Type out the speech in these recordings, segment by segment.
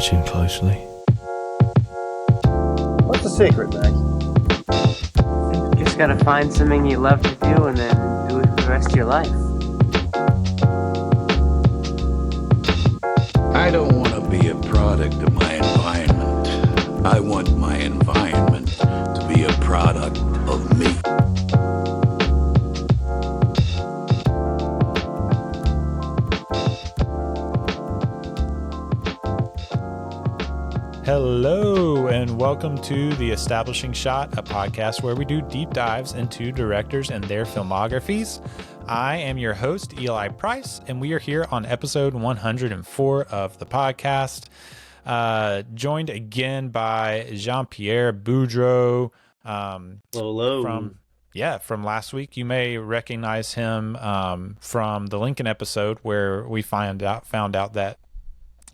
watching closely. What's the secret, Max? You just gotta find something you love to do and then do it for the rest of your life. I don't want to be a product of my environment. I want my environment to be a product of me. Hello, and welcome to The Establishing Shot, a podcast where we do deep dives into directors and their filmographies. I am your host, Eli Price, and we are here on episode 104 of the podcast, joined again by Jean-Pierre Boudreaux. Hello. From last week. You may recognize him from the Lincoln episode where we found out that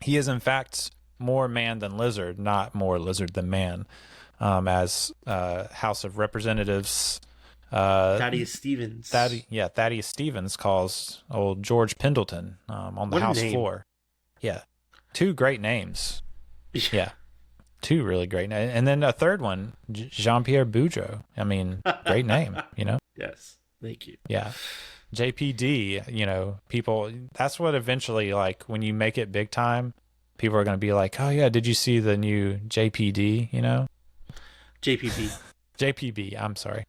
he is in fact more man than lizard, not more lizard than man, as House of Representatives Thaddeus Stevens. Thaddeus Stevens calls old George Pendleton on the House floor. Yeah, two great names. Yeah, two really great names, and then a third one, Jean-Pierre Boudreaux. I mean, great name, you know. Yes, thank you. Yeah, JPD. You know, people. That's what eventually, like, when you make it big time, people are going to be like, oh yeah, did you see the new JPD? You know, JPB. I'm sorry.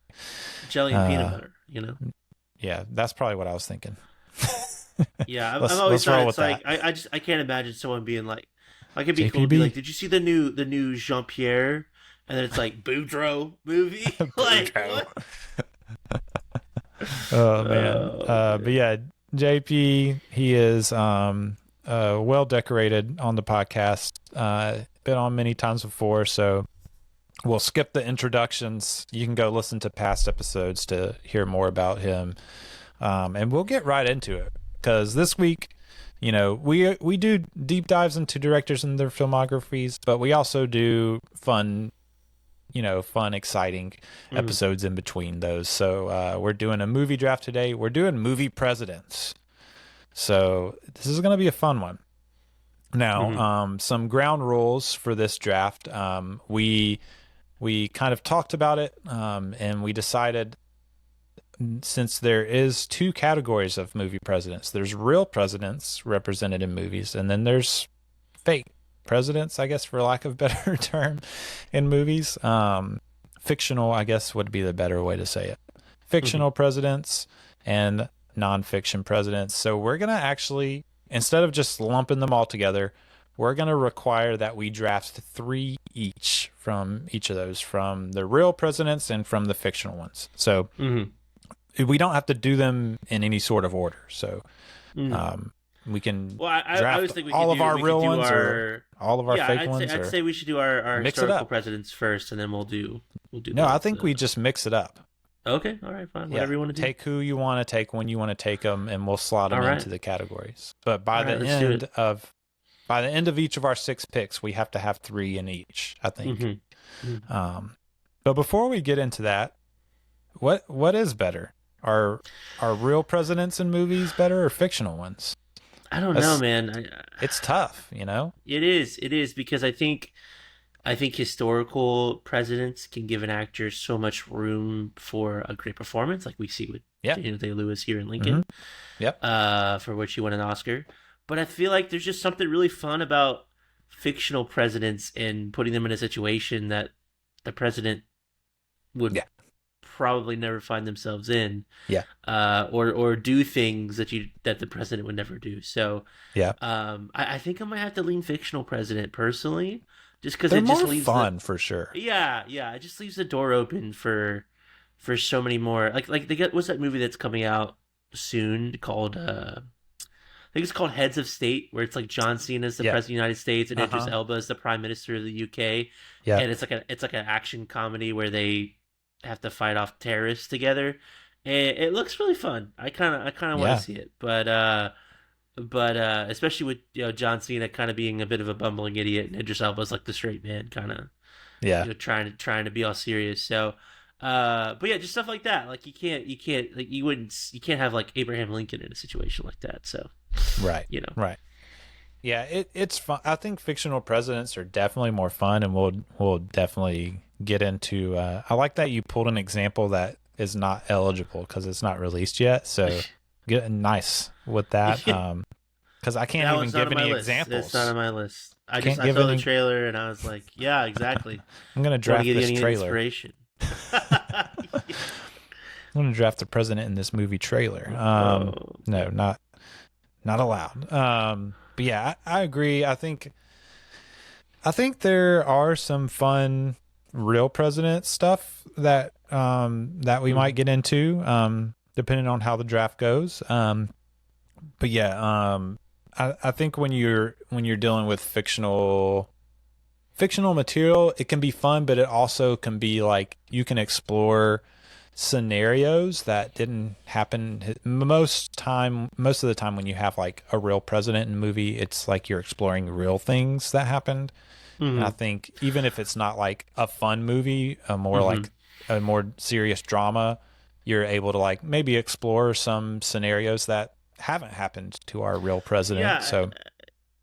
Jelly and peanut butter, you know? Yeah, that's probably what I was thinking. Yeah, I've always thought it's like, I can't imagine someone being like it'd be cool to be like, did you see the new Jean-Pierre? And then it's like, Boudreaux movie? Like, what? Oh, man. But yeah, JP, he is well decorated on the podcast. Been on many times before, so we'll skip the introductions. You can go listen to past episodes to hear more about him. And we'll get right into it, because this week, you know, we do deep dives into directors and their filmographies, but we also do fun, exciting episodes in between those. So we're doing a movie draft today. We're doing movie presidents. So this is going to be a fun one. Now, some ground rules for this draft. We kind of talked about it, and we decided, since there is two categories of movie presidents, there's real presidents represented in movies, and then there's fake presidents, I guess, for lack of a better term, in movies. Fictional, I guess, would be the better way to say it. Fictional presidents and nonfiction presidents. So we're going to actually, instead of just lumping them all together, we're going to require that we draft 3 each from each of those, from the real presidents and from the fictional ones. So we don't have to do them in any sort of order. So we can draft all of our real ones or all of our fake ones. I'd say we should do our historical presidents first, and then we'll do. No, I think we just mix it up. Okay, all right, fine. Whatever you want to do. Take who you want to take when you want to take them, and we'll slot them into the categories. But by the end of each of our 6 picks, we have to have 3 in each, I think. But before we get into that, what is better? Are real presidents in movies better or fictional ones? I don't know, man. It's tough, you know? It is, because I think historical presidents can give an actor so much room for a great performance, like we see with Daniel Day-Lewis here in Lincoln. For which he won an Oscar. But I feel like there's just something really fun about fictional presidents and putting them in a situation that the president would probably never find themselves in. Or do things that the president would never do. So I think I might have to lean fictional president personally, just because it just leaves fun for sure. It just leaves the door open for so many more. Like they get, what's that movie that's coming out soon called I think it's called Heads of State, where it's like John Cena is the president of the United States and Idris Elba is the prime minister of the UK. And it's like an action comedy where they have to fight off terrorists together. And it looks really fun. I kind of want to see it, but especially with John Cena kind of being a bit of a bumbling idiot, and Idris Elba's like the straight man, kind of trying to be all serious. So but yeah, just stuff like that. Like you can't have like Abraham Lincoln in a situation like that. So right. You know. Right. Yeah, it's fun. I think fictional presidents are definitely more fun, and we'll definitely get into. I like that you pulled an example that is not eligible because it's not released yet. So get nice with that. Because I can't even give any examples. It's not on my list. I saw the trailer and I was like, yeah, exactly. I'm gonna draft this trailer. Inspiration. I'm gonna draft the president in this movie trailer. No, not allowed. But yeah, I agree. I think there are some fun real president stuff that we might get into, depending on how the draft goes. But yeah, I think when you're dealing with fictional material, it can be fun, but it also can be like you can explore scenarios that didn't happen most of the time. When you have like a real president in a movie, it's like you're exploring real things that happened. And I think even if it's not like a fun movie, like a more serious drama, you're able to like maybe explore some scenarios that haven't happened to our real president. Yeah, so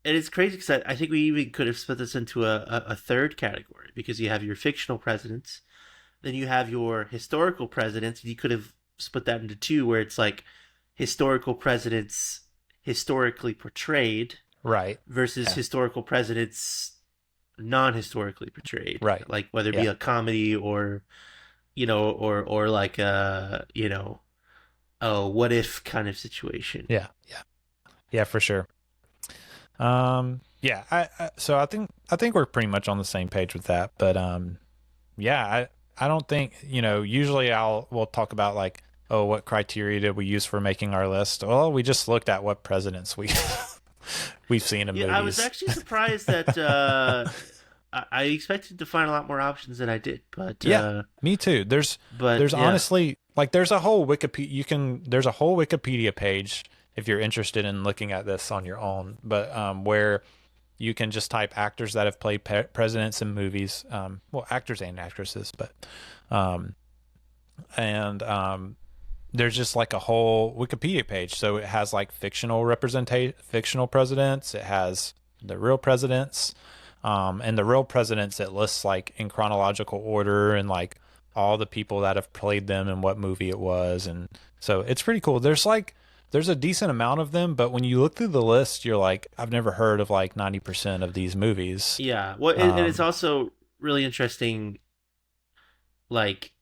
and it's crazy because I think we even could have split this into a third category, because you have your fictional presidents, then you have your historical presidents, and you could have split that into two, where it's like historical presidents historically portrayed, right, versus historical presidents non-historically portrayed, right, like whether it be a comedy or or like a what if kind of situation. Yeah, for sure. So I think we're pretty much on the same page with that, but I don't think, usually we'll talk about like, oh, what criteria did we use for making our list? Well, we just looked at what presidents we've seen in movies. I was actually surprised that I expected to find a lot more options than I did, but yeah, me too. There's honestly, like, there's a whole Wikipedia page if you're interested in looking at this on your own, but where you can just type actors that have played presidents in movies, actors and actresses, but there's just like a whole Wikipedia page. So it has like fictional presidents, it has the real presidents, and the real presidents, it lists like in chronological order and like all the people that have played them and what movie it was. And so it's pretty cool. There's a decent amount of them, but when you look through the list, you're like, I've never heard of like 90% of these movies. Yeah. Well, and it's also really interesting, like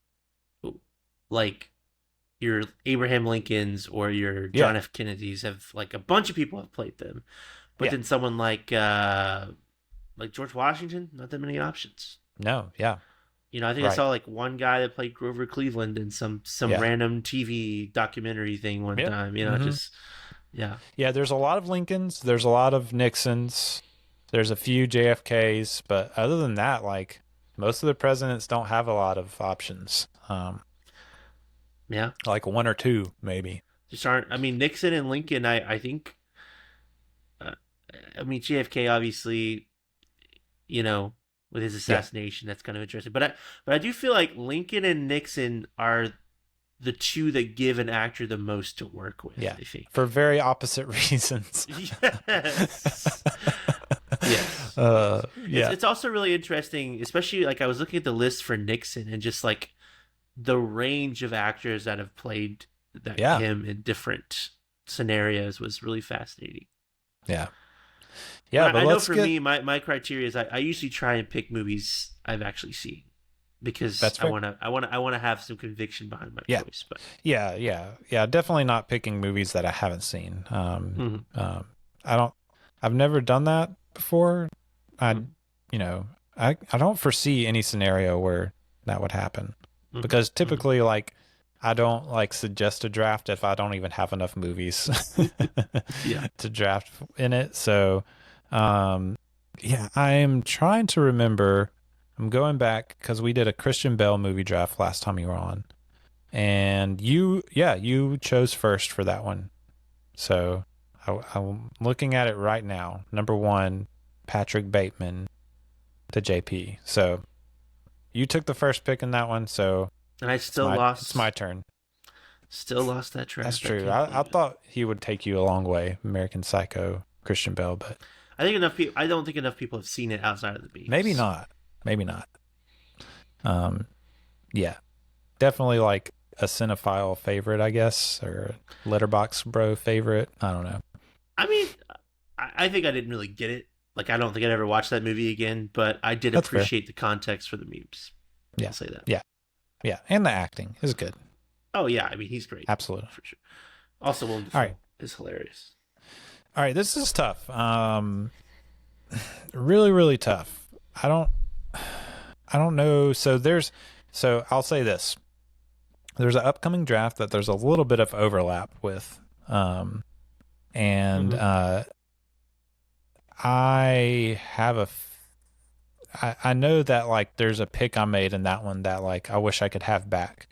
your Abraham Lincolns or your John F. Kennedys have, like, a bunch of people have played them, but then someone like George Washington, not that many options. No. Yeah. I think I saw like one guy that played Grover Cleveland in some random TV documentary thing one time. Yeah. There's a lot of Lincolns. There's a lot of Nixons. There's a few JFKs, but other than that, like, most of the presidents don't have a lot of options. Like one or two, maybe. Just aren't. I mean, Nixon and Lincoln, I think. JFK obviously, with his assassination, that's kind of interesting. But I do feel like Lincoln and Nixon are the two that give an actor the most to work with. Yeah, I think, for very opposite reasons. Yes. Yes. It's also really interesting, especially like I was looking at the list for Nixon and just like the range of actors that have played him in different scenarios was really fascinating. Yeah. Yeah, but I know for me, my criteria is I usually try and pick movies I've actually seen, because I want to have some conviction behind my choice. But definitely not picking movies that I haven't seen. I've never done that before. I don't foresee any scenario where that would happen, because typically like I don't like suggest a draft if I don't even have enough movies to draft in it. So I am trying to remember. I'm going back because we did a Christian Bale movie draft last time you were on, and you chose first for that one. So I'm looking at it right now. Number 1, Patrick Bateman to JP. So you took the first pick in that one. So and I still lost. It's my turn. Still lost that draft. That's true. I thought he would take you a long way, American Psycho, Christian Bale, but I don't think enough people have seen it outside of the memes. Maybe not. Yeah, definitely like a cinephile favorite, I guess, or Letterboxd bro favorite. I don't know. I mean, I think I didn't really get it. Like, I don't think I'd ever watch that movie again, but I did appreciate the context for the memes. Yeah. I'll say that. Yeah, and the acting is good. Oh, yeah. I mean, he's great. Absolutely. For sure. Also, Willem Dafoe is hilarious. All right, this is tough. Really, really tough. I don't know. So I'll say this. There's an upcoming draft that there's a little bit of overlap with. I have I know that like there's a pick I made in that one that like I wish I could have back.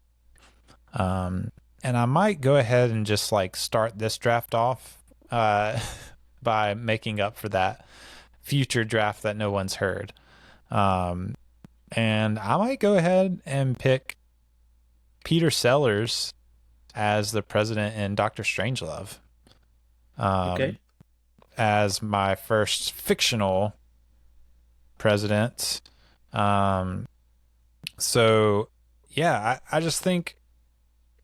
And I might go ahead and just like start this draft off by making up for that future draft that no one's heard. And I might go ahead and pick Peter Sellers as the president in Doctor Strangelove. Okay. As my first fictional president. So yeah, I just think,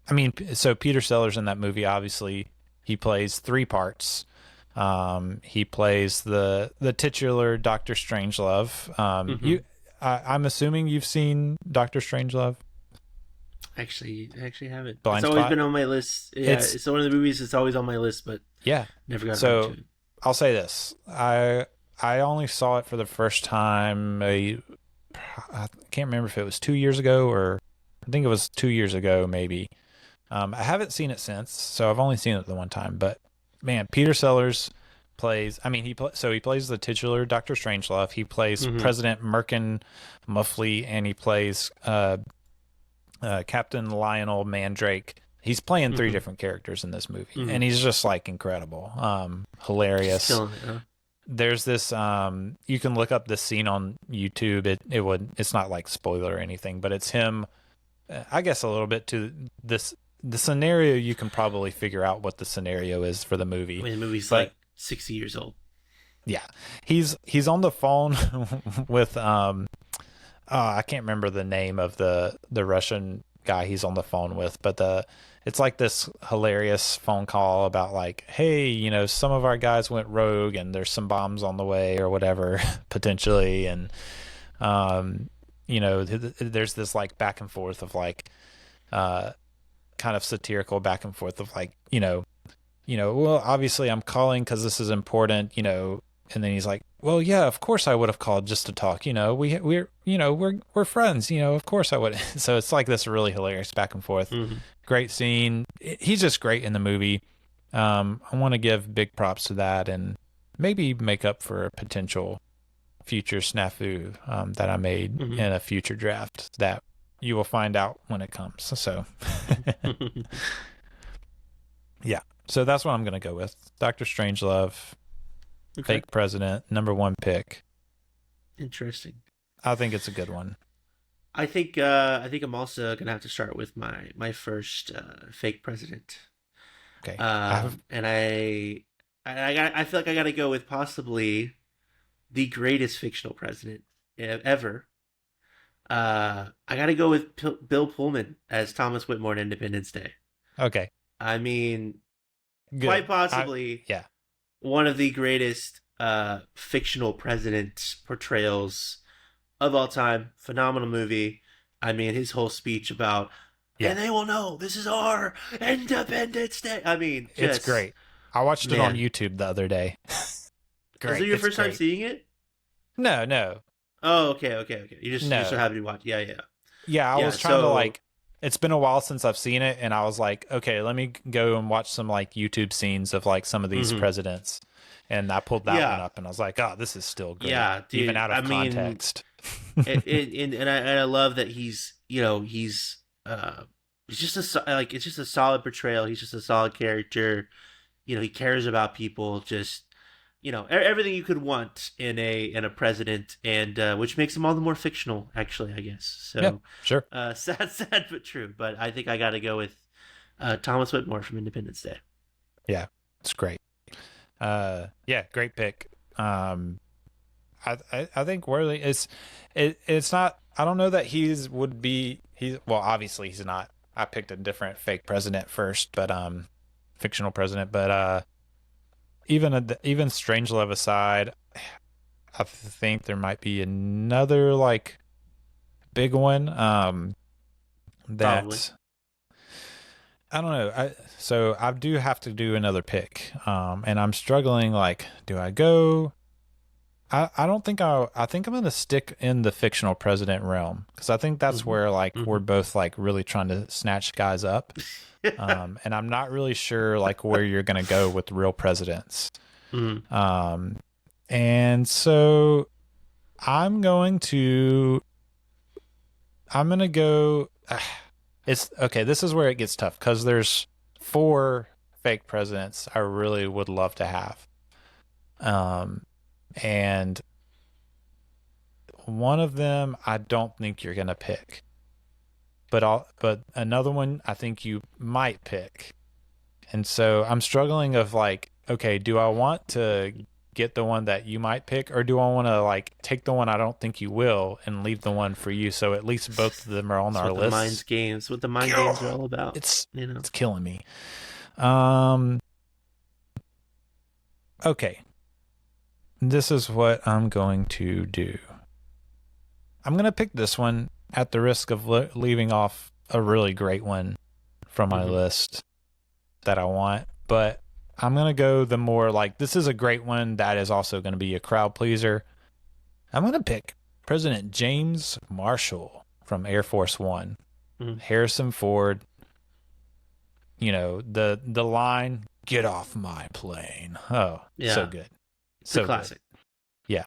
I mean, so Peter Sellers in that movie, obviously he plays three parts. He plays the titular Doctor Strangelove. I'm assuming you've seen Doctor Strangelove. Actually, I haven't. Blind it's always Spot? been on my list. Yeah, it's one of the movies that's always on my list, but Yeah. never got So around to it. I'll say this. I only saw it for the first time. I can't remember if it was 2 years ago or I think it was 2 years ago, maybe. I haven't seen it since, so I've only seen it the one time. But man, Peter Sellers plays. I mean, he plays the titular Doctor Strangelove. He plays President Merkin Muffley, and he plays Captain Lionel Mandrake. He's playing three different characters in this movie, and he's just like incredible, hilarious. There's this you can look up this scene on YouTube. It's not like spoiler or anything, but it's him. I guess a little bit to the scenario. You can probably figure out what the scenario is for the movie. I mean, the movie's like 60 years old. Yeah, he's on the phone with I can't remember the name of the Russian guy he's on the phone with, but it's like this hilarious phone call about like, hey, you know, some of our guys went rogue and there's some bombs on the way or whatever, potentially. And, you know, there's this like back and forth of like, kind of satirical back and forth of like, you know, well, obviously I'm calling because this is important, you know. And then he's like, well, yeah, of course I would have called just to talk. You know, we're friends, you know, of course I would. So it's like this really hilarious back and forth. Great scene. He's just great in the movie. I want to give big props to that and maybe make up for a potential future snafu that I made in a future draft that you will find out when it comes. So yeah, so that's what I'm going to go with. Dr. Strangelove. Okay. Fake president, number one pick. Interesting. I think it's a good one. I think I'm also gonna have to start with my first fake president. Okay. And I feel like I gotta go with possibly the greatest fictional president ever. I gotta go with Bill Pullman as Thomas Whitmore in Independence Day. Okay. I mean, quite possibly. Yeah. One of the greatest fictional president portrayals of all time. Phenomenal movie. I mean, his whole speech about, and they will know this is our Independence Day. I mean, it's great. I watched it on YouTube the other day. Great. Is it your first time seeing it? No. Oh, okay. You're so happy to watch. Yeah. Yeah, I was trying to like. It's been a while since I've seen it, and I was like, okay, let me go and watch some like YouTube scenes of like some of these presidents, and I pulled that one up, and I was like, oh, this is still good, dude, even out of context. and I love that he's just it's just a solid portrayal. He's just a solid character. You know, he cares about people. Just everything you could want in a president, and which makes him all the more fictional, actually, I guess. So yeah, sure. Sad but true. But I think I got to go with Thomas Whitmore from Independence Day. Yeah, it's great. Yeah, great pick. I think Worley it's not. I don't know that he's well, obviously he's not. I picked a different fake president first, but fictional president. But even Strangelove aside, I think there might be another like big one. That Probably. I don't know. So I do have to do another pick. And I'm struggling. Like, do I go? I don't think I think I'm going to stick in the fictional president realm, because I think that's where like we're both like really trying to snatch guys up. And I'm not really sure like where you're going to go with real presidents. And so I'm going to go. It's okay. This is where it gets tough, because there's 4 fake presidents I really would love to have. And one of them I don't think you're gonna pick, but another one I think you might pick. And so I'm struggling of like, okay, do I want to get the one that you might pick, or do I want to like take the one I don't think you will and leave the one for you, so at least both of them are on our list? What the mind games are all about. It's killing me. Okay. This is what I'm going to do. I'm going to pick this one at the risk of leaving off a really great one from my list that I want, but I'm going to go the more like, this is a great one that is also going to be a crowd pleaser. I'm going to pick President James Marshall from Air Force One. Harrison Ford, you know, the line, "Get off my plane." Oh, yeah. So good. It's a classic. Good. Yeah.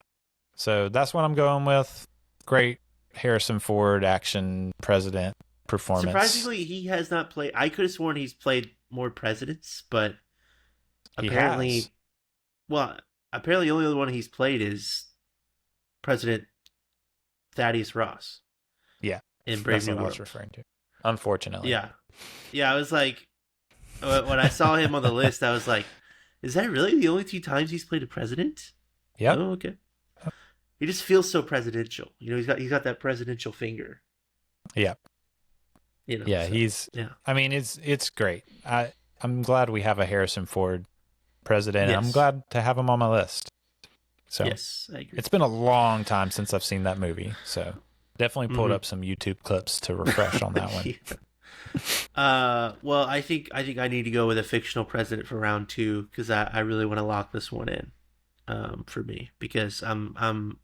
So that's what I'm going with. Great Harrison Ford action president performance. Surprisingly, he has not played. I could have sworn he's played more presidents, but apparently, apparently the only other one he's played is President Thaddeus Ross. Yeah. In Brave New World. I was referring to. Unfortunately. Yeah. Yeah, I was like, when I saw him on the list, I was like, is that really the only 2 times he's played a president? Yeah. Oh, okay. He just feels so presidential. You know, he's got that presidential finger. Yeah. You know, yeah, I mean, it's great. I'm glad we have a Harrison Ford president. Yes. I'm glad to have him on my list. So yes, I agree. It's been a long time since I've seen that movie, so definitely pulled up some YouTube clips to refresh on that one. Well, I think I need to go with a fictional president for round 2, because I really want to lock this one in, for me, because I'm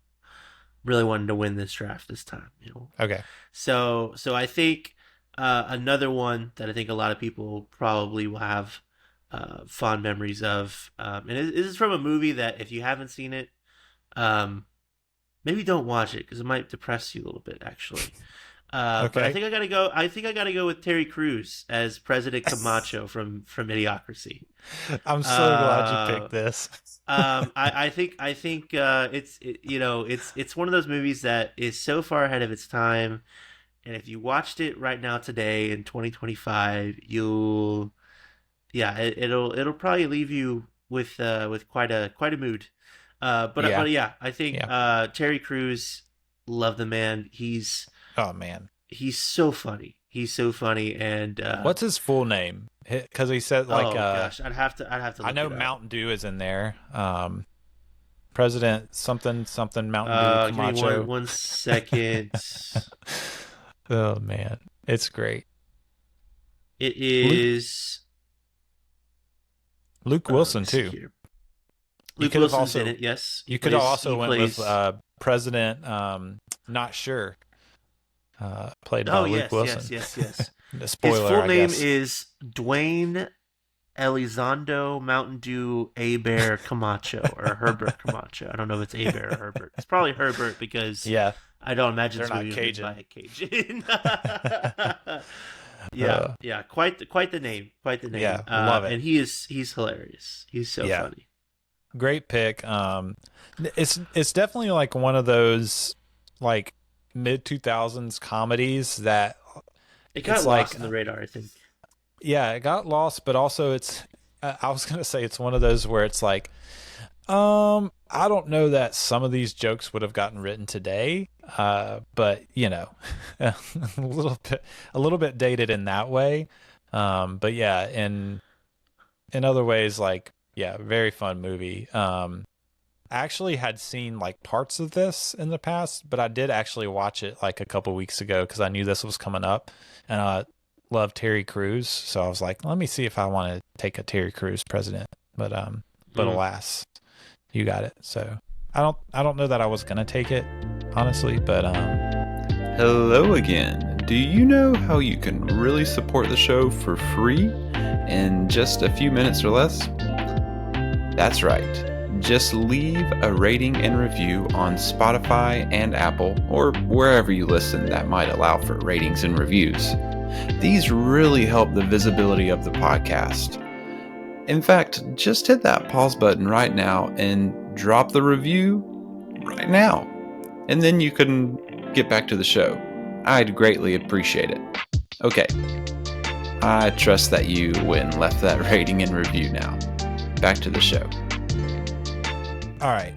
really wanting to win this draft this time. You know. Okay. So I think another one that I think a lot of people probably will have fond memories of, and this is from a movie that if you haven't seen it, maybe don't watch it, because it might depress you a little bit, actually. Okay. But I think I gotta go with Terry Crews as President Camacho from Idiocracy. I'm so glad you picked this. I think it's one of those movies that is so far ahead of its time, and if you watched it right now today in 2025, it'll probably leave you with quite a mood. But I think Terry Crews, love the man. He's so funny. He's so funny. And what's his full name? Because he said like, gosh, I'd have to. I know Mountain Dew is in there. President something Mountain Dew Camacho. Give me one second. Oh man, it's great. It is Luke Wilson too. Here. Luke Wilson's in it. Yes, you could also went with President. Not sure. Played by Luke Wilson. Yes. Spoiler. His full name is Dwayne Elizondo Mountain Dew Abear Camacho, or Herbert Camacho. I don't know if it's Abear or Herbert. It's probably Herbert, because I don't imagine it's going to be by a Cajun. Quite the name. Yeah, love it. And he's hilarious. He's so funny. Great pick. It's definitely like one of those like mid 2000s comedies that it got lost in the radar, I think. Yeah, it got lost, but also it's I was gonna say it's one of those where it's like I don't know that some of these jokes would have gotten written today, but a little bit dated in that way. But yeah, in other ways, like, yeah, very fun movie. I actually had seen like parts of this in the past, but I did actually watch it like a couple weeks ago because I knew this was coming up, and I love Terry Crews, so I was like, let me see if I want to take a Terry Crews president. But alas, you got it. So I don't know that I was gonna take it, honestly, but Hello again. Do you know how you can really support the show for free in just a few minutes or less? That's right. Just leave a rating and review on Spotify and Apple, or wherever you listen that might allow for ratings and reviews. These really help the visibility of the podcast. In fact, just hit that pause button right now and drop the review right now. And then you can get back to the show. I'd greatly appreciate it. Okay, I trust that you went and left that rating and review now. Back to the show. all right,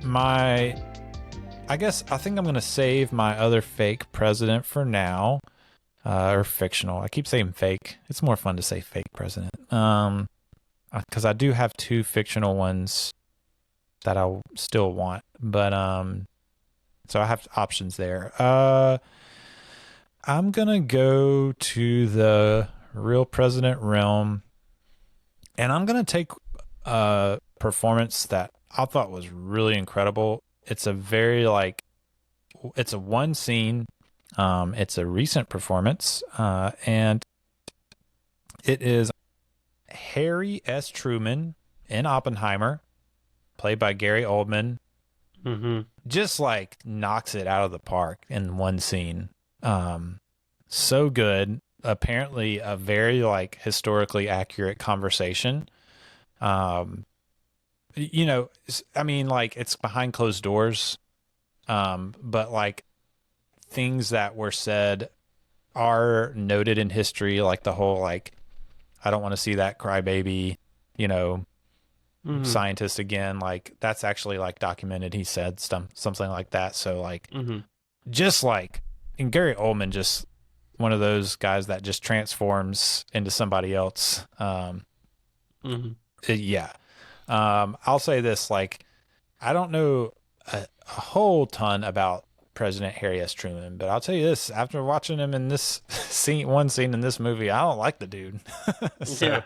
I think I'm gonna save my other fake president for now, or fictional. I keep saying fake. It's more fun to say fake president. Because I do have two fictional ones that I still want, but so I have options there. I'm gonna go to the real president realm, and I'm gonna take a performance that I thought was really incredible. It's a very it's a one scene. It's a recent performance, and it is Harry S. Truman in Oppenheimer, played by Gary Oldman. Mm-hmm. Just like knocks it out of the park in one scene. So good. Apparently a very like historically accurate conversation. I mean, like, it's behind closed doors, but like things that were said are noted in history, like the whole like, I don't want to see that crybaby, scientist again. Like, that's actually like documented. He said something like that. So like, just like, and Gary Oldman, just one of those guys that just transforms into somebody else. Yeah. I'll say this, like, I don't know a whole ton about President Harry S. Truman, but I'll tell you this, after watching him in this one scene in this movie, I don't like the dude. So,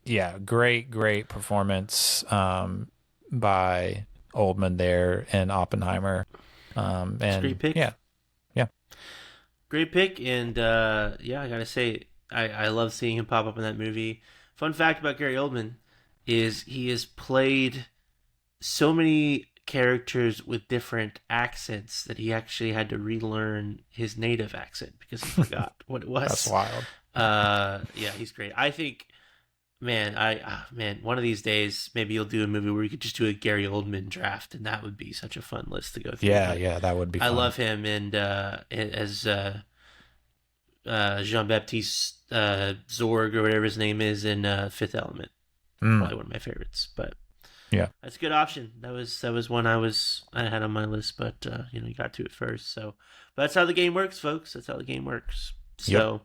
yeah, great performance, by Oldman there in Oppenheimer. And great pick. Yeah. Great pick. And, I gotta say, I love seeing him pop up in that movie. Fun fact about Gary Oldman is he has played so many characters with different accents that he actually had to relearn his native accent because he forgot what it was. That's wild. Yeah, he's great. I think, man, one of these days maybe you'll do a movie where you could just do a Gary Oldman draft, and that would be such a fun list to go through. Yeah, that would be fun. I love him, and as Jean-Baptiste Zorg or whatever his name is in Fifth Element. Probably one of my favorites, but yeah, that's a good option. That was one I had on my list, but you got to it first. So, but that's how the game works, folks. That's how the game works. So,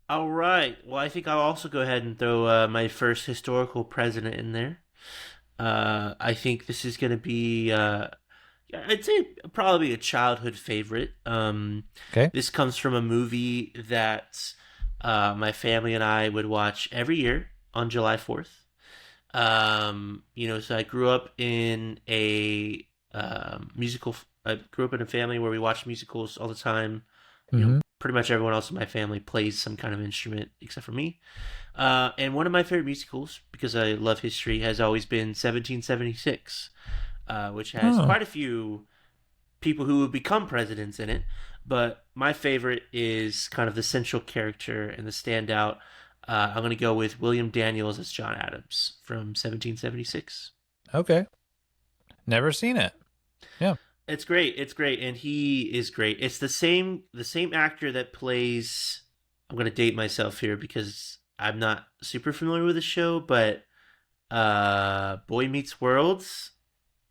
all right. Well, I think I'll also go ahead and throw my first historical president in there. I think this is going to be, I'd say probably a childhood favorite. Okay. This comes from a movie that my family and I would watch every year on July 4th. So I grew up in a musical. I grew up in a family where we watched musicals all the time. Pretty much everyone else in my family plays some kind of instrument except for me. And one of my favorite musicals, because I love history, has always been 1776, which has quite a few people who would become presidents in it. But my favorite is kind of the central character and the standout. I'm going to go with William Daniels as John Adams from 1776. Okay. Never seen it. Yeah. It's great. It's great. And he is great. It's the same actor that plays, I'm going to date myself here because I'm not super familiar with the show, but Boy Meets Worlds.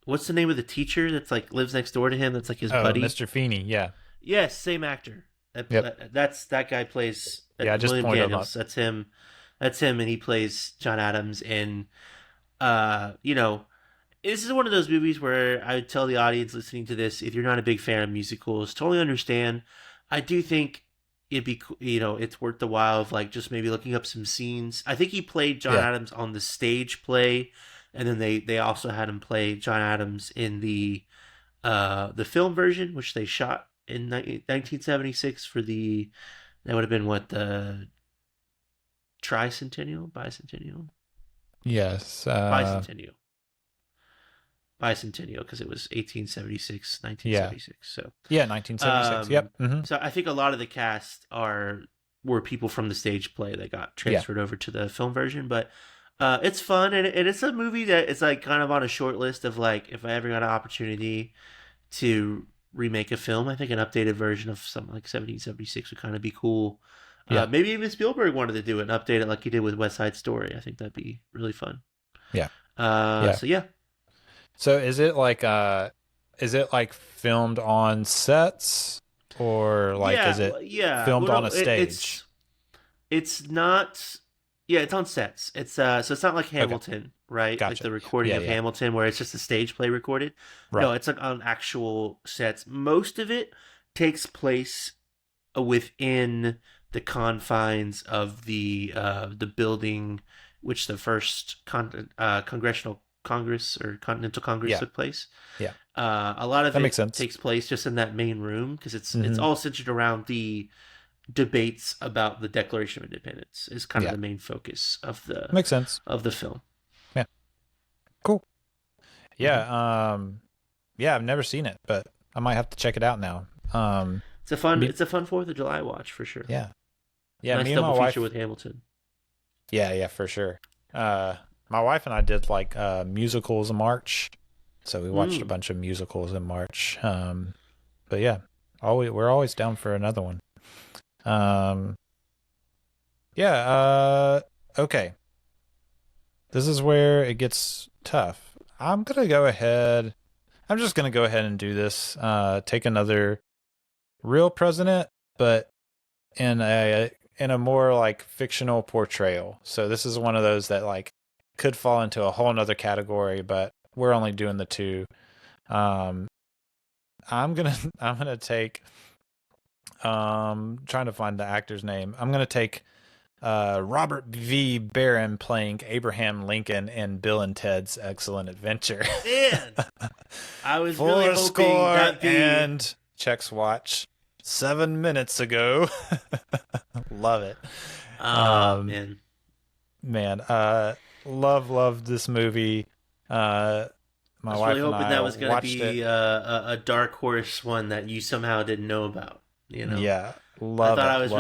What's the name of the teacher that's like lives next door to him? That's like his buddy. Mr. Feeney. Yeah. Yes, same actor. That guy plays. Yeah, I just William pointed Daniels. him up. That's him. That's him, and he plays John Adams. And this is one of those movies where I would tell the audience listening to this, if you're not a big fan of musicals, totally understand. I do think it'd be, it's worth the while of like just maybe looking up some scenes. I think he played John Adams on the stage play, and then they also had him play John Adams in the film version, which they shot in 1976 for that would have been the bicentennial. Yes. Bicentennial, because it was 1976. So yeah, 1976. Yep. Mm-hmm. So I think a lot of the cast were people from the stage play that got transferred over to the film version. But it's fun, and it's a movie that is like kind of on a short list of like, if I ever got an opportunity to remake a film, I think an updated version of something like 1776 would kind of be cool. Yeah. Maybe even Spielberg wanted to do it and update it like he did with West Side Story. I think that'd be really fun. Yeah. So yeah. So is it like filmed on sets, or like is it filmed on a stage? It's not. Yeah, it's on sets. It's so it's not like Hamilton, right? Gotcha. Like the recording of Hamilton, where it's just a stage play recorded. Right. No, it's like on actual sets. Most of it takes place within the confines of the building, which the first Congressional Congress or Continental Congress took place. Yeah. A lot of that it makes sense. Takes place just in that main room, because it's all centered around the debates about the Declaration of Independence is kind of the main focus of the makes sense of the film. Yeah. Cool. Yeah. I've never seen it, but I might have to check it out now. It's a fun 4th of July watch for sure. Yeah. Yeah. Nice me and double my wife feature with Hamilton. Yeah, for sure. My wife and I did like musicals in March, so we watched a bunch of musicals in March. But yeah, we're always down for another one. Okay. This is where it gets tough. I'm just gonna go ahead and do this. Take another real president, but in a more like fictional portrayal. So this is one of those that like could fall into a whole nother category, but we're only doing the two. I'm gonna take trying to find the actor's name. I'm gonna take Robert V. Barron playing Abraham Lincoln in Bill and Ted's Excellent Adventure. Man, I was really hoping that'd be... and checks watch 7 minutes ago. Love it. Man, love this movie. My wife really and I that was going to watched be a dark horse one that you somehow didn't know about. Yeah, I thought I was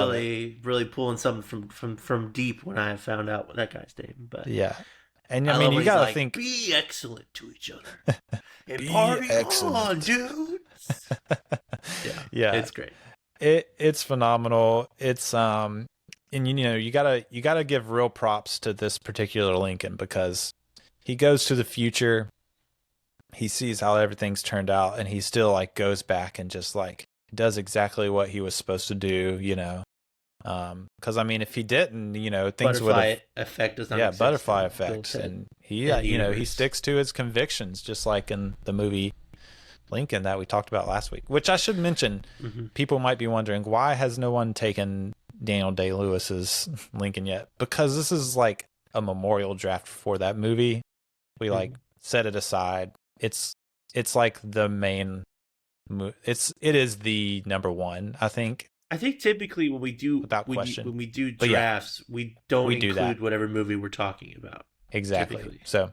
really pulling something from deep when I found out that guy's name. But yeah, and I mean you gotta think, be excellent to each other and party on, dudes. Yeah, it's great. It's phenomenal. It's and you gotta give real props to this particular Lincoln, because he goes to the future. He sees how everything's turned out, and he still like goes back and just like does exactly what he was supposed to do, because I mean, if he didn't, things would have effect does not exist. Butterfly effect, and he sticks to his convictions, just like in the movie Lincoln that we talked about last week. Which I should mention, people might be wondering, why has no one taken Daniel Day-Lewis's Lincoln yet? Because this is like a memorial draft for that movie. We like set it aside. It's like the main. It is the number one, I think. I think typically when we do when we do drafts, we don't include whatever movie we're talking about. Exactly. Typically. So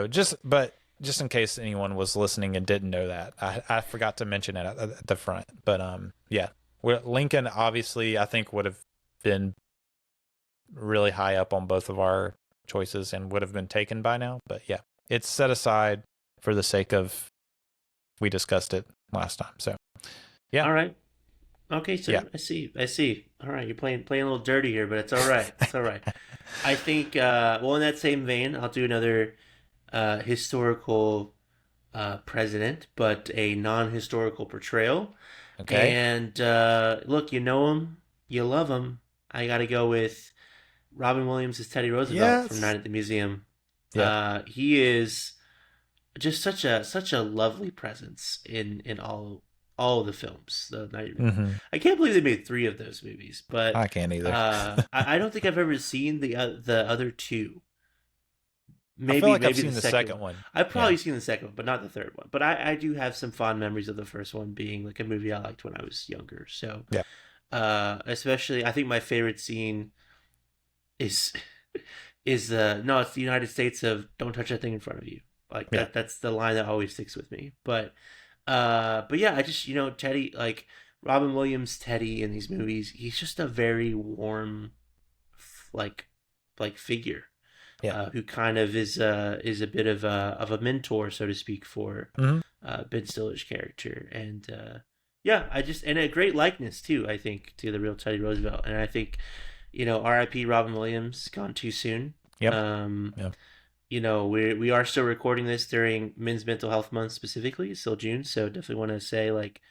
just in case anyone was listening and didn't know that, I forgot to mention it at the front. But Lincoln obviously I think would have been really high up on both of our choices and would have been taken by now. But yeah, it's set aside for the sake of. We discussed it last time, so yeah. All right. Okay, sir. Yeah. I see. All right, you're playing a little dirty here, but it's all right. It's all right. I think. Well, in that same vein, I'll do another historical president, but a non-historical portrayal. Okay. And look, you know him, you love him. I got to go with Robin Williams as Teddy Roosevelt from Yes. Night at the Museum. Yeah. He is just such a lovely presence in all of the films. I can't believe they made 3 of those movies, but I can't either. I don't think I've ever seen the other 2. I feel like I've seen the second one. I've probably seen the second one, but not the third one. But I do have some fond memories of the first one being like a movie I liked when I was younger. So, especially I think my favorite scene is it's the United States of "Don't touch that thing in front of you." Like that's the line that always sticks with me. But yeah, I just Teddy, like Robin Williams Teddy in these movies, he's just a very warm like figure. Who kind of is a bit of a mentor, so to speak, for Ben Stiller's character, and and a great likeness too. I think to the real Teddy Roosevelt, and I think R.I.P. Robin Williams, gone too soon. Yep. We are still recording this during Men's Mental Health Month specifically. It's still June, so definitely want to say like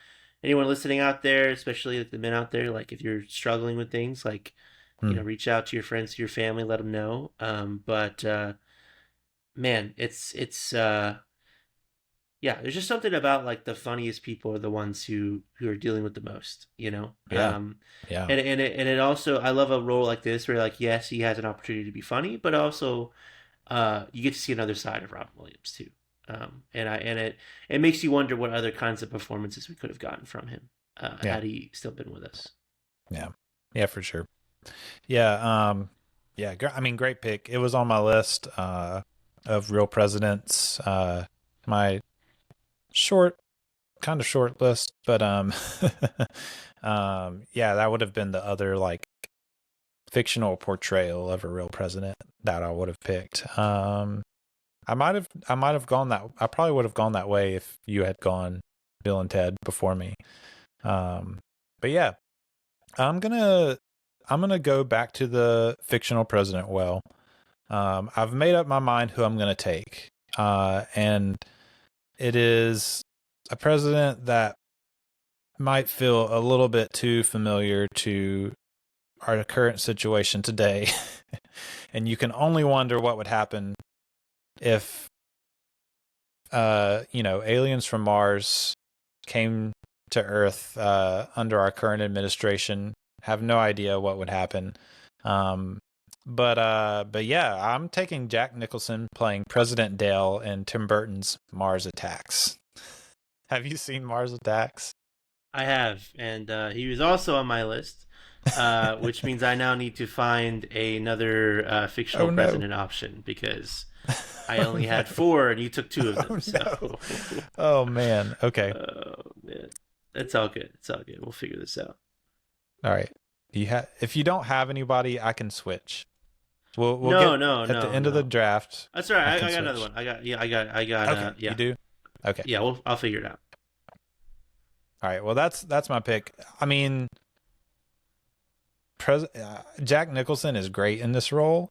anyone listening out there, especially like the men out there, like if you're struggling with things like. Reach out to your friends, to your family, let them know. But man, it's there's just something about like the funniest people are the ones who are dealing with the most, Yeah. And it also, I love a role like this where like, yes, he has an opportunity to be funny, but also you get to see another side of Robin Williams too. And it makes you wonder what other kinds of performances we could have gotten from him had he still been with us. Yeah, for sure. Yeah, I mean, great pick. It was on my list of real presidents. My kind of short list, but that would have been the other like fictional portrayal of a real president that I would have picked. I probably would have gone that way if you had gone Bill and Ted before me. But yeah, I'm gonna go back to the fictional president. Well, I've made up my mind who I'm gonna take, and it is a president that might feel a little bit too familiar to our current situation today, and you can only wonder what would happen if, aliens from Mars came to Earth under our current administration. Have no idea what would happen. But yeah, I'm taking Jack Nicholson playing President Dale in Tim Burton's Mars Attacks. Have you seen Mars Attacks? I have, and he was also on my list, which means I now need to find another fictional president option because I only had 4 and you took 2 of them. So. Oh man. Okay. Oh man. It's all good. We'll figure this out. All right. If you don't have anybody, I can switch. We'll at the end of the draft. That's all right. I got another one. I got. Okay. You do? Okay. Yeah. I'll figure it out. All right. Well, that's my pick. I mean, Jack Nicholson is great in this role.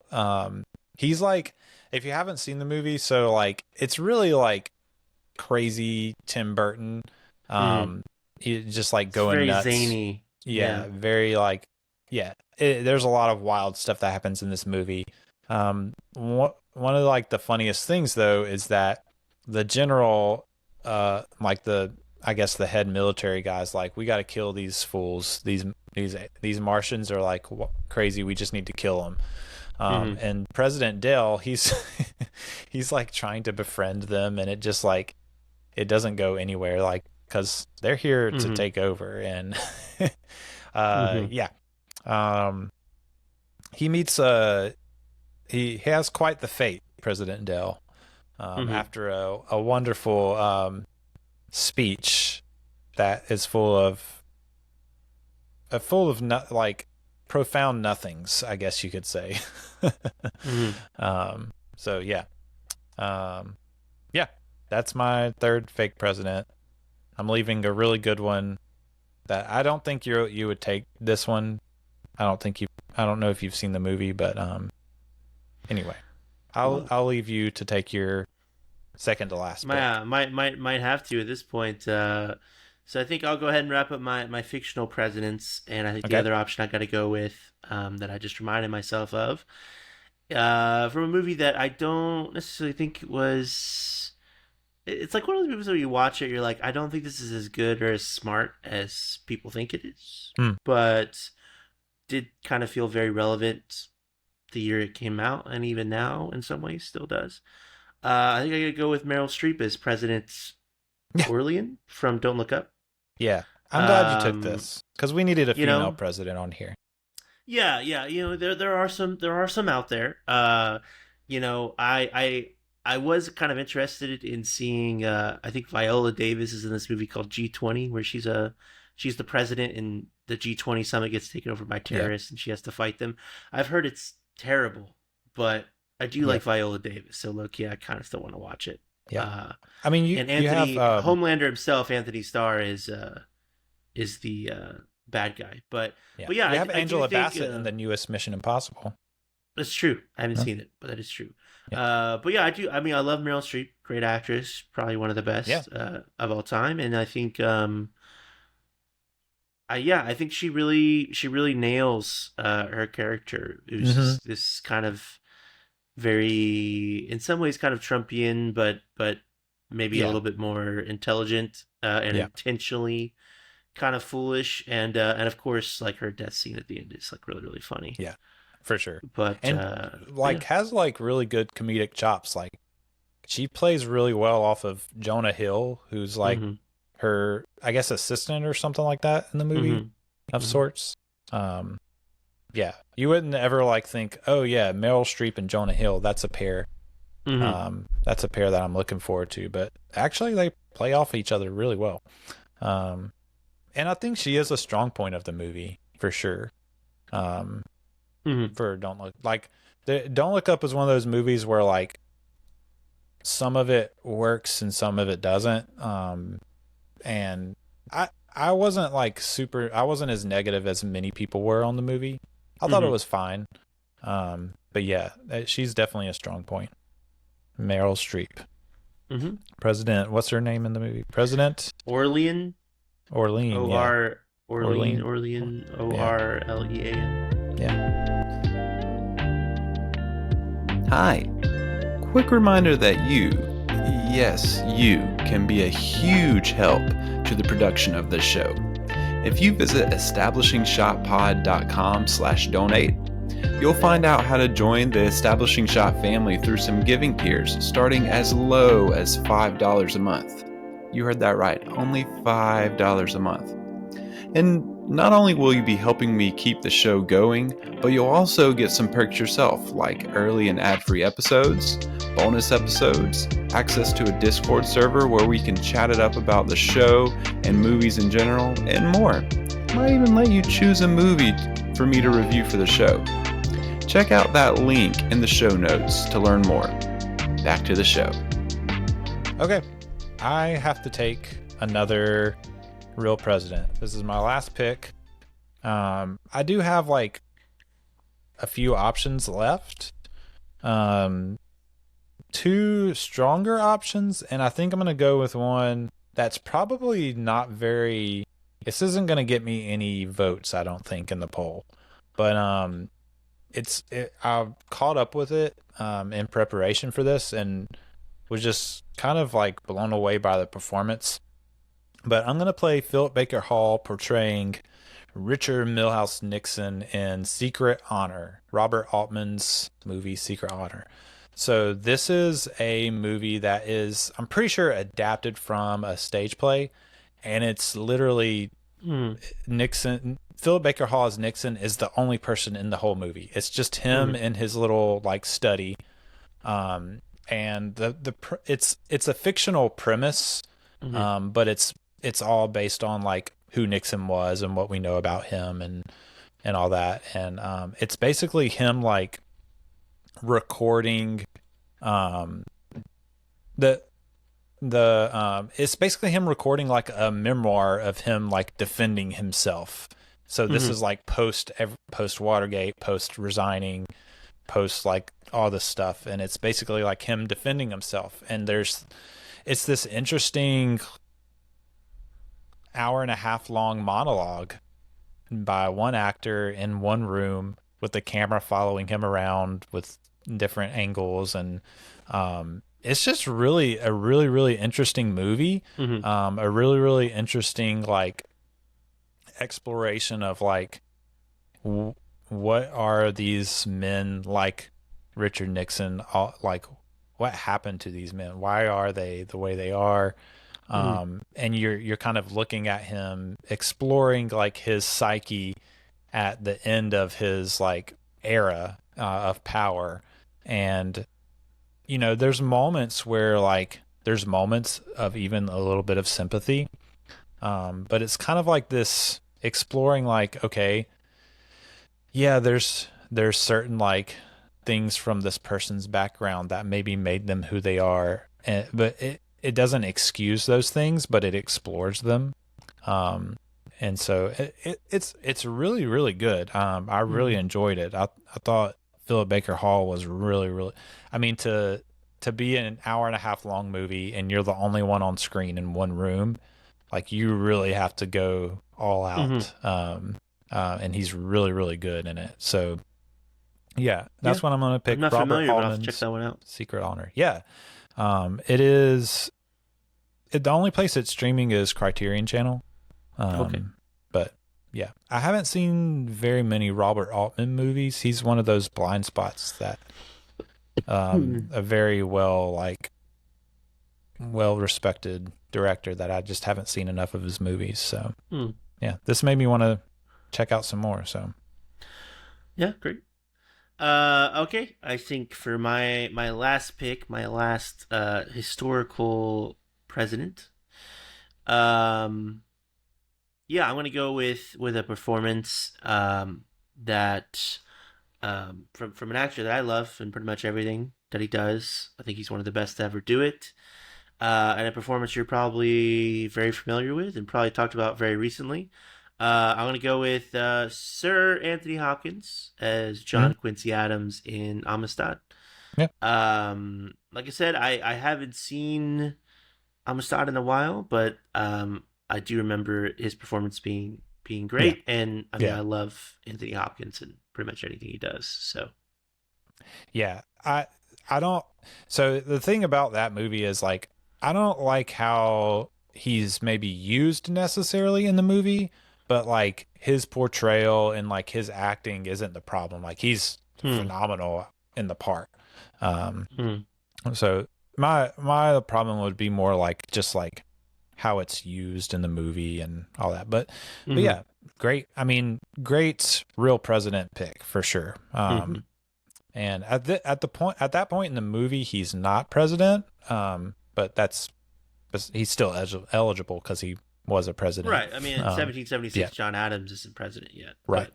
He's like, if you haven't seen the movie, so like, it's really like crazy Tim Burton. He's just like going very nuts. Zany. Yeah, very like, there's a lot of wild stuff that happens in this movie. One of like the funniest things though is that the general, I guess the head military guy's like, we got to kill these fools. These Martians are like crazy. We just need to kill them. And President Dale, he's like trying to befriend them, and it just like it doesn't go anywhere. Like, because they're here to take over, and he meets he has quite the fate, President Dale, after a wonderful speech that is full of profound nothings, I guess you could say. So that's my third fake president. I'm leaving a really good one that I don't think you would take this one. I don't know if you've seen the movie, but anyway, I'll leave you to take your second to last pick. Might have to at this point. So I think I'll go ahead and wrap up my fictional presidents, and I think the other option I got to go with that I just reminded myself of from a movie that I don't necessarily think was. It's like one of those movies where you watch it, you're like, I don't think this is as good or as smart as people think it is, but did kind of feel very relevant the year it came out, and even now in some ways still does. I think I gotta go with Meryl Streep as President Orlean from Don't Look Up. Yeah, I'm glad you took this because we needed a female president on here. Yeah. There are some out there. I was kind of interested in seeing. I think Viola Davis is in this movie called G20, where she's the president, and the G20 summit gets taken over by terrorists, and she has to fight them. I've heard it's terrible, but I do like Viola Davis, so look, I kind of still want to watch it. Yeah, I mean, and Anthony Homelander himself, Anthony Starr, is the bad guy, but you have Angela Bassett in the newest Mission Impossible. That's true. I haven't seen it, but that is true. Yeah. I do. I mean, I love Meryl Streep, great actress, probably one of the best of all time, and I think I think she really nails her character. It was just this kind of very, in some ways, kind of Trumpian, but maybe a little bit more intelligent and intentionally kind of foolish, and of course, like her death scene at the end is like really, really funny. Yeah, for sure. But has like really good comedic chops. Like she plays really well off of Jonah Hill, who's like her, I guess, assistant or something like that in the movie of sorts. You wouldn't ever like think, oh yeah, Meryl Streep and Jonah Hill, that's a pair. That's a pair that I'm looking forward to. But actually, they play off each other really well. And I think she is a strong point of the movie for sure. For Don't Look Up is one of those movies where like some of it works and some of it doesn't. And I wasn't like I wasn't as negative as many people were on the movie. I thought it was fine. But yeah, she's definitely a strong point. Meryl Streep. President, what's her name in the movie? President Orlean. Orlean. Orlean. O-R-L-E-A-N. Yeah. Hi. Quick reminder that you, yes, you, can be a huge help to the production of this show. If you visit establishingshotpod.com/donate, you'll find out how to join the Establishing Shot family through some giving tiers starting as low as $5 a month. You heard that right, only $5 a month. And not only will you be helping me keep the show going, but you'll also get some perks yourself, like early and ad-free episodes, bonus episodes, access to a Discord server where we can chat it up about the show and movies in general, and more. Might even let you choose a movie for me to review for the show. Check out that link in the show notes to learn more. Back to the show. Okay, I have to take another real president. This is my last pick. I do have like a few options left. Two stronger options, and I think I'm going to go with one that's probably not very... This isn't going to get me any votes, I don't think, in the poll. But I caught up with it in preparation for this and was just kind of like blown away by the performance. But I'm going to play Philip Baker Hall portraying Richard Milhouse Nixon in Secret Honor, Robert Altman's movie Secret Honor. So this is a movie that is, I'm pretty sure, adapted from a stage play, and it's literally Nixon. Philip Baker Hall as Nixon is the only person in the whole movie. It's just him in his little like study, and it's a fictional premise, but it's all based on like who Nixon was and what we know about him and all that. And it's basically him like recording the it's basically him recording like a memoir of him like defending himself. So this is like post Watergate, post resigning, post like all this stuff, and it's basically like him defending himself. And it's this interesting hour-and-a-half long monologue by one actor in one room with the camera following him around with different angles, and it's just a really interesting movie. A really interesting like exploration of like what are these men like Richard Nixon, like what happened to these men, why are they the way they are, and you're kind of looking at him exploring like his psyche at the end of his like era of power. And there's moments where like there's moments of even a little bit of sympathy, but it's kind of like this exploring like, okay, yeah, there's certain like things from this person's background that maybe made them who they are, but it doesn't excuse those things, but it explores them. And so it's really, really good. I really enjoyed it. I thought Philip Baker Hall was really, I mean, to be an hour-and-a-half long movie and you're the only one on screen in one room, like you really have to go all out. And he's really, really good in it. So yeah, that's what I'm going to pick. I'm not Robert familiar, but I'll Altman's check that one out. Secret Honor. Yeah. The only place it's streaming is Criterion Channel. Okay. But yeah, I haven't seen very many Robert Altman movies. He's one of those blind spots that a very well respected director that I just haven't seen enough of his movies. So yeah, this made me want to check out some more. So yeah, great. Okay, I think for my last pick, my last historical president, yeah, I'm gonna go with a performance that from an actor that I love and pretty much everything that he does. I think he's one of the best to ever do it. And a performance you're probably very familiar with and probably talked about very recently. I'm going to go with Sir Anthony Hopkins as John Quincy Adams in Amistad. Yeah. Like I said, I haven't seen Amistad in a while, but I do remember his performance being great. Yeah. And I mean, I love Anthony Hopkins and pretty much anything he does. So yeah, I don't. So the thing about that movie is like, I don't like how he's maybe used necessarily in the movie, but like his portrayal and like his acting isn't the problem. Like he's phenomenal in the part. So my problem would be more like just like how it's used in the movie and all that. But yeah, great. I mean, great real president pick for sure. And at that point in the movie, he's not president. But he's still eligible because he was a president. Right. I mean, in 1776, John Adams isn't president yet. Right.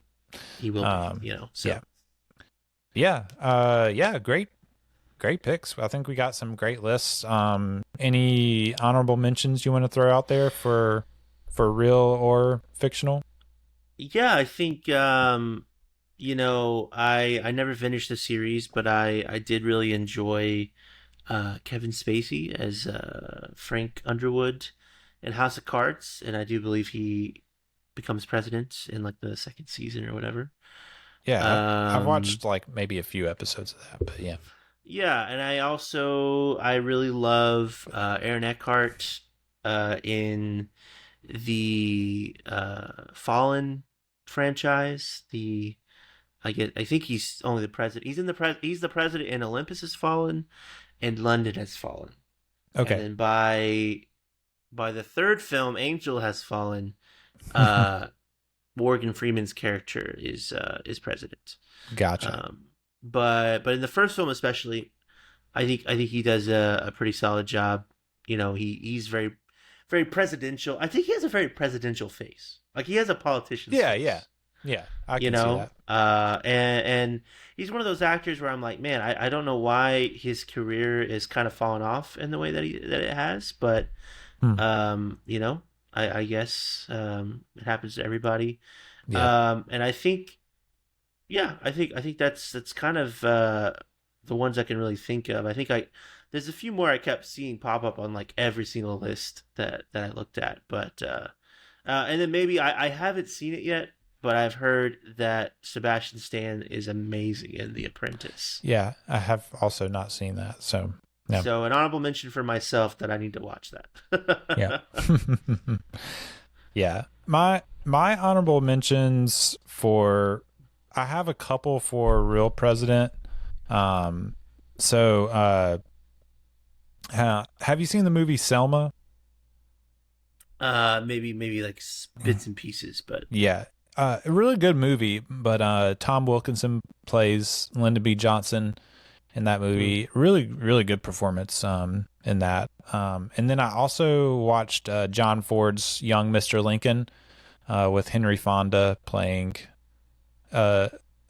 He will be, so. Yeah. Great picks. I think we got some great lists. Any honorable mentions you want to throw out there for real or fictional? Yeah, I think, I never finished the series, but I did really enjoy Kevin Spacey as Frank Underwood in House of Cards, and I do believe he becomes president in like the second season or whatever. Yeah, I've watched like maybe a few episodes of that, but yeah. Yeah, and I really love Aaron Eckhart in the Fallen franchise. I think he's only the president. He's the president in Olympus Has Fallen and London Has Fallen. Okay. And then by the third film, Angel Has Fallen, Morgan Freeman's character is president. Gotcha. But in the first film especially, I think he does a pretty solid job. He's very, very presidential. I think he has a very presidential face. Like he has a politician's face. Yeah. Yeah, I can see that. And he's one of those actors where I'm like, man, I don't know why his career is kind of fallen off in the way that it has, but I guess it happens to everybody. And I think that's kind of the ones I can really think of. I think there's a few more I kept seeing pop up on like every single list that I looked at, but and then maybe I haven't seen it yet, but I've heard that Sebastian Stan is amazing in The Apprentice. Yeah, I have also not seen that, so no. So an honorable mention for myself that I need to watch that. Yeah. Yeah. My honorable mentions I have a couple for Real President. So have you seen the movie Selma? Maybe like bits and pieces, but yeah, a really good movie. But Tom Wilkinson plays Lyndon B. Johnson in that movie. Really, really good performance in that. And then I also watched John Ford's Young Mr. Lincoln with Henry Fonda playing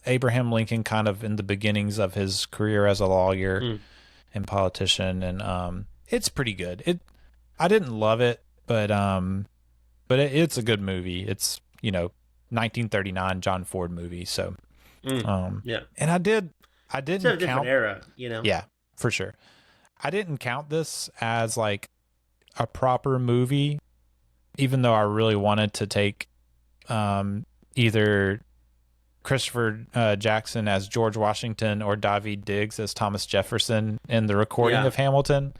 Abraham Lincoln, kind of in the beginnings of his career as a lawyer and politician, and it's pretty good. I didn't love it, but it's a good movie. It's 1939 John Ford movie, so yeah. And I didn't it's a different era, Yeah, for sure. I didn't count this as like a proper movie, even though I really wanted to take either Christopher Jackson as George Washington or Daveed Diggs as Thomas Jefferson in the recording of Hamilton.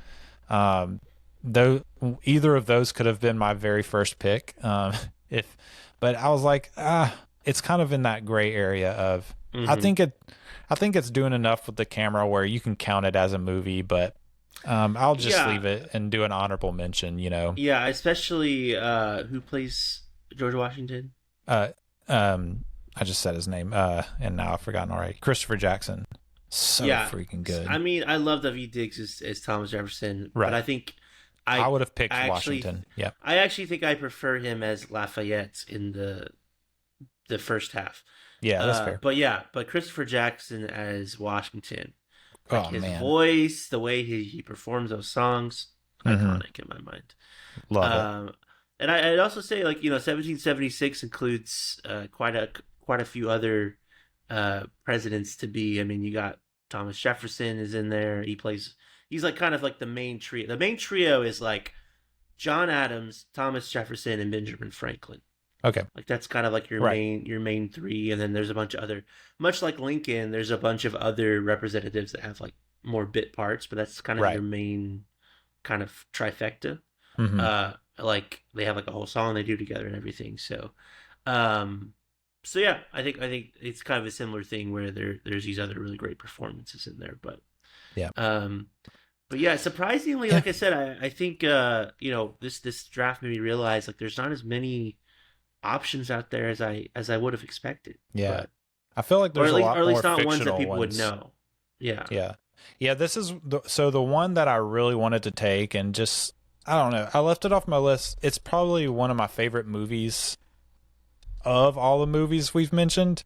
Though either of those could have been my very first pick, but I was like, it's kind of in that gray area of I think it's doing enough with the camera where you can count it as a movie, but I'll just leave it and do an honorable mention. Yeah, especially who plays George Washington. I just said his name, and now I've forgotten already. Christopher Jackson. So freaking good. I mean, I love Daveed Diggs as Thomas Jefferson, but I think I would have picked Washington. Yeah, I actually think I prefer him as Lafayette in the first half. Yeah, that's fair. But Christopher Jackson as Washington, his voice, the way he performs those songs, iconic in my mind. Love it. And I'd also say 1776 includes quite a few other presidents to be. I mean, you got Thomas Jefferson is in there. He's like kind of like the main trio. The main trio is like John Adams, Thomas Jefferson, and Benjamin Franklin. Okay. Like that's kind of like your main three, and then there's a bunch of other, much like Lincoln, there's a bunch of other representatives that have like more bit parts, but that's kind of your main kind of trifecta. Like they have like a whole song they do together and everything. So yeah, I think it's kind of a similar thing where there's these other really great performances in there, but but yeah, surprisingly, like I said, I think this draft made me realize like there's not as many options out there as I would have expected. Yeah, but I feel like there's or at least not ones that people would know. Yeah. This is the one that I really wanted to take, and just I don't know. I left it off my list. It's probably one of my favorite movies of all the movies we've mentioned.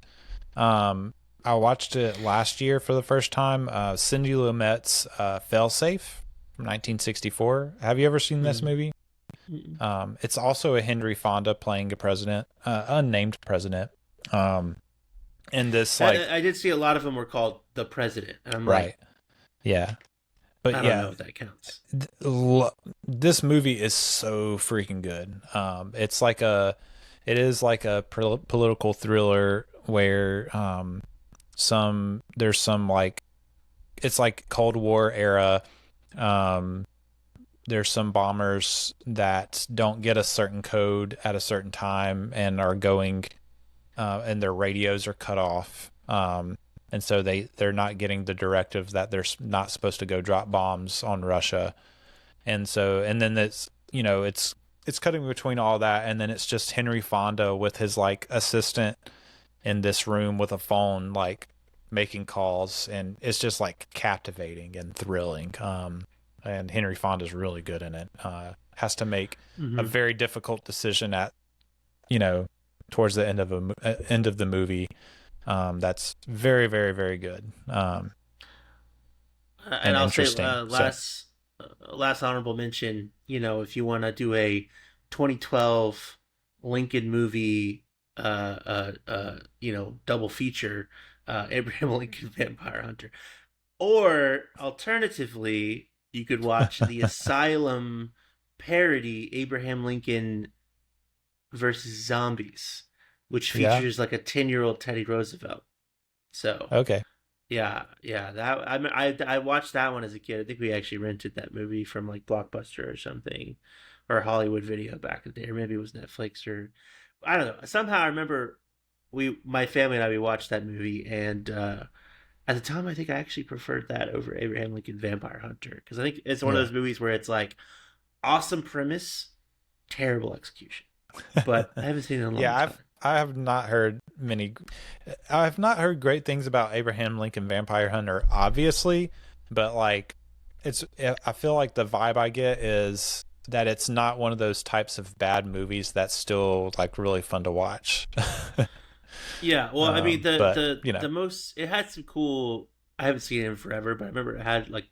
I watched it last year for the first time. Cindy Lumet's Failsafe from 1964. Have you ever seen this movie? It's also a Henry Fonda playing a president, unnamed president. And this I did see a lot of them were called The President. And I'm like, yeah. But I don't know if that counts. This movie is so freaking good. It is like a political thriller where there's some like it's like Cold War era. There's some bombers that don't get a certain code at a certain time and are going and their radios are cut off. And so they're not getting the directive that they're not supposed to go drop bombs on Russia. And then it's cutting between all that, and then it's just Henry Fonda with his like assistant in this room with a phone, like making calls, and it's just like captivating and thrilling. And Henry Fonda's really good in it. Has to make a very difficult decision at towards the end of the movie. That's very, very, very good. And I'll say last honorable mention. You know, if you want to do a 2012 Lincoln movie, you know, double feature, Abraham Lincoln Vampire Hunter, or alternatively, you could watch the Asylum parody Abraham Lincoln versus Zombies, which features like a 10-year-old Teddy Roosevelt. So okay. Yeah, that I watched that one as a kid. I think we actually rented that movie from like Blockbuster or something, or Hollywood Video back in the day, or maybe it was Netflix, or I don't know. Somehow I remember my family and we watched that movie, and at the time I think I actually preferred that over Abraham Lincoln Vampire Hunter, because I think it's one of those movies where it's like awesome premise, terrible execution. But I haven't seen it in a long time. I have not heard great things about Abraham Lincoln Vampire Hunter, obviously, but like I feel like the vibe I get is that it's not one of those types of bad movies that's still like really fun to watch. Yeah, well, I mean, the most, it had some cool, I haven't seen it in forever, but I remember it had like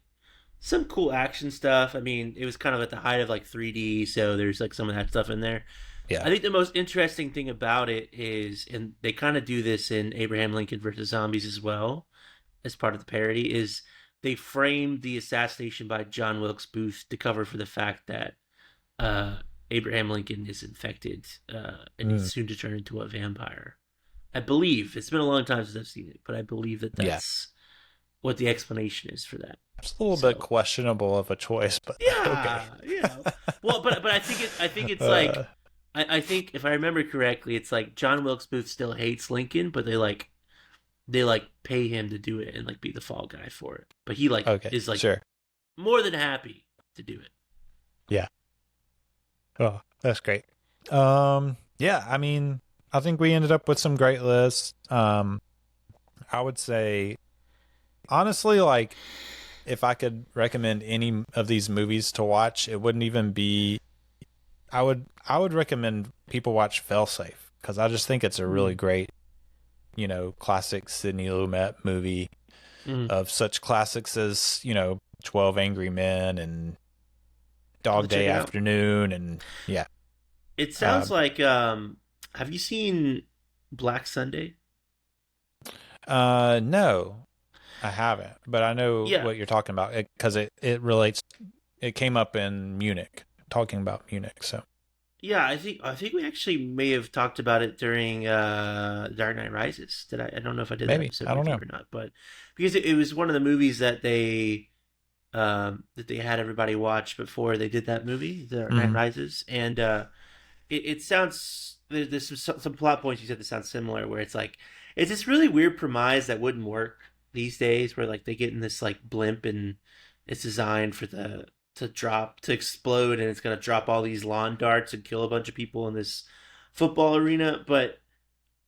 some cool action stuff. I mean, it was kind of at the height of like 3D, so there's like some of that stuff in there. Yeah. I think the most interesting thing about it is, and they kind of do this in Abraham Lincoln versus Zombies as well, as part of the parody, is they framed the assassination by John Wilkes Booth to cover for the fact that Abraham Lincoln is infected and he's soon to turn into a vampire. I believe, it's been a long time since I've seen it, but I believe that's what the explanation is for that. It's a little bit questionable of a choice, but okay. Yeah. Well, but I think it's like, I think if I remember correctly, it's like John Wilkes Booth still hates Lincoln, but they pay him to do it and like be the fall guy for it. But he is like more than happy to do it. Yeah. Oh, that's great. Yeah, I mean, I think we ended up with some great lists. I would say, honestly, like, if I could recommend any of these movies to watch, it wouldn't even be. I would recommend people watch Failsafe, because I just think it's a really great, you know, classic Sidney Lumet movie of such classics as, you know, 12 Angry Men and Dog Day Afternoon, and yeah. It sounds like. Have you seen Black Sunday? No, I haven't, but I know what you're talking about, because it relates. It came up in Munich, talking about Munich. So yeah, I think we actually may have talked about it during Dark Knight Rises. Did I? I don't know if I did. Maybe. That episode I don't know or not, but because it was one of the movies that they had everybody watch before they did that movie, Dark Knight Rises, and it sounds. There's some plot points you said that sound similar, where it's like it's this really weird premise that wouldn't work these days, where like they get in this like blimp and it's designed for to explode, and it's gonna drop all these lawn darts and kill a bunch of people in this football arena. But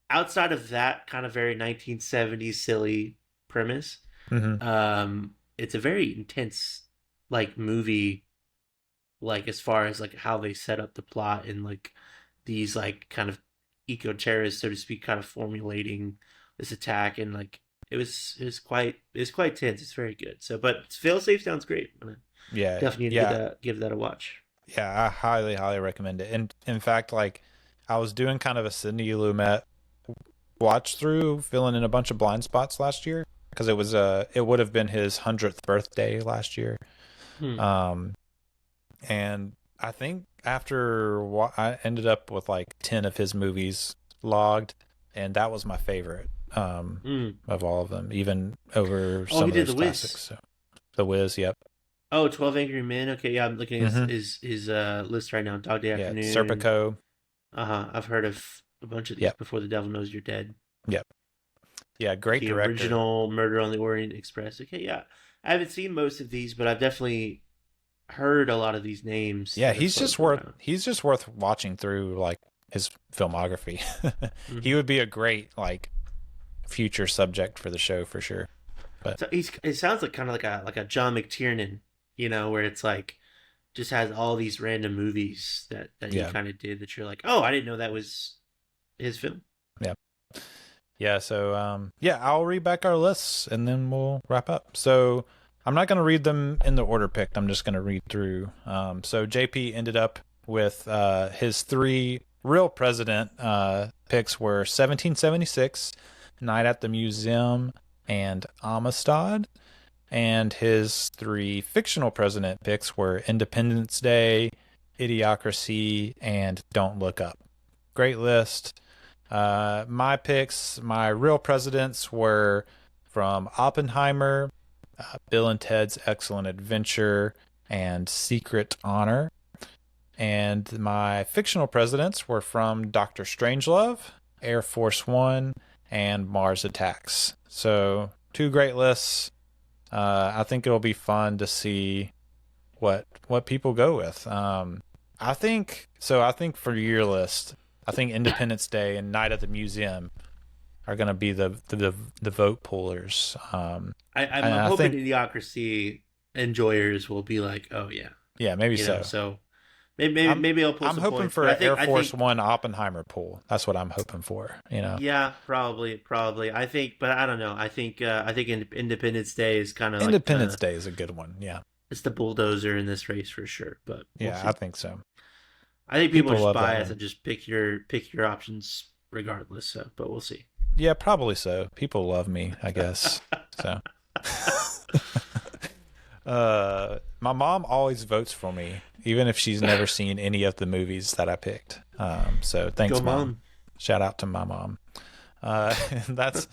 outside of that kind of very 1970s silly premise, it's a very intense like movie, like as far as like how they set up the plot and like these like kind of eco-terrorists, so to speak, kind of formulating this attack, and like it was quite tense. It's very good. So, but Failsafe sounds great. Yeah, definitely need to give that a watch. Yeah, I highly recommend it. And in fact, like I was doing kind of a Sidney Lumet watch through, filling in a bunch of blind spots last year, because it would have been his 100th birthday last year. And I think after I ended up with like 10 of his movies logged, and that was my favorite of all of them, even over some of those classics. So, The Wiz, yep. Oh, 12 Angry Men. Okay, yeah, I'm looking at his list right now. Dog Day Afternoon. Serpico. I've heard of a bunch of these. Before the Devil Knows You're Dead. Yep. Yeah, great the director. Original Murder on the Orient Express. Okay, yeah. I haven't seen most of these, but I've definitely heard a lot of these names. Yeah, he's just worth watching through like his filmography. He would be a great like future subject for the show for sure. But so it sounds like kind of like a John McTiernan, you know, where it's like just has all these random movies that he kind of did that you're like, oh, I didn't know that was his film. Yeah. Yeah. So, I'll read back our lists and then we'll wrap up. So I'm not going to read them in the order picked. I'm just going to read through. So JP ended up with his 3 real president picks were 1776, Night at the Museum, and Amistad. And his 3 fictional president picks were Independence Day, Idiocracy, and Don't Look Up. Great list. My picks, my real presidents were from Oppenheimer, Bill and Ted's Excellent Adventure, and Secret Honor. And my fictional presidents were from Dr. Strangelove, Air Force One, and Mars Attacks. So 2 great lists. I think it'll be fun to see what people go with. I think for your list, I think Independence Day and Night at the Museum are going to be the vote pullers. I'm hoping Idiocracy enjoyers will be like, oh yeah, maybe so. So maybe I'll pull. I'm hoping points, for an Air Force One Oppenheimer pull. That's what I'm hoping for. Yeah, probably. I think, but I don't know. I think Independence Day is kind of Independence Day is a good one. Yeah, it's the bulldozer in this race for sure. But we'll see. I think so. I think people are just biased and just pick your options regardless. So, but we'll see. Yeah, probably so. People love me, I guess. So. My mom always votes for me, even if she's never seen any of the movies that I picked. So thanks, Mom. Shout out to my mom. That's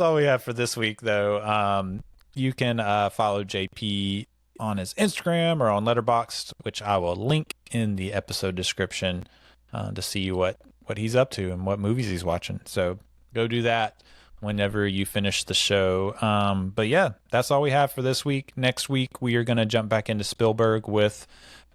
all we have for this week, though. You can follow JP on his Instagram or on Letterboxd, which I will link in the episode description to see what he's up to and what movies he's watching. So go do that whenever you finish the show. But yeah, that's all we have for this week. Next week, we are going to jump back into Spielberg with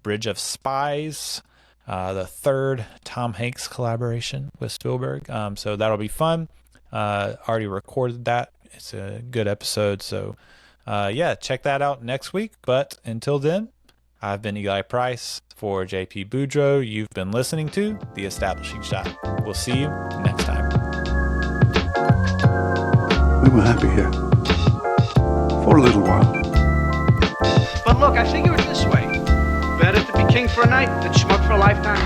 Bridge of Spies, the 3rd Tom Hanks collaboration with Spielberg. So that'll be fun. Already recorded that. It's a good episode. So check that out next week. But until then, I've been Eli Price. For JP Boudreaux, you've been listening to The Establishing Shot. We'll see you next time. We were happy here. For a little while. But look, I figure it this way. Better to be king for a night than schmuck for a lifetime.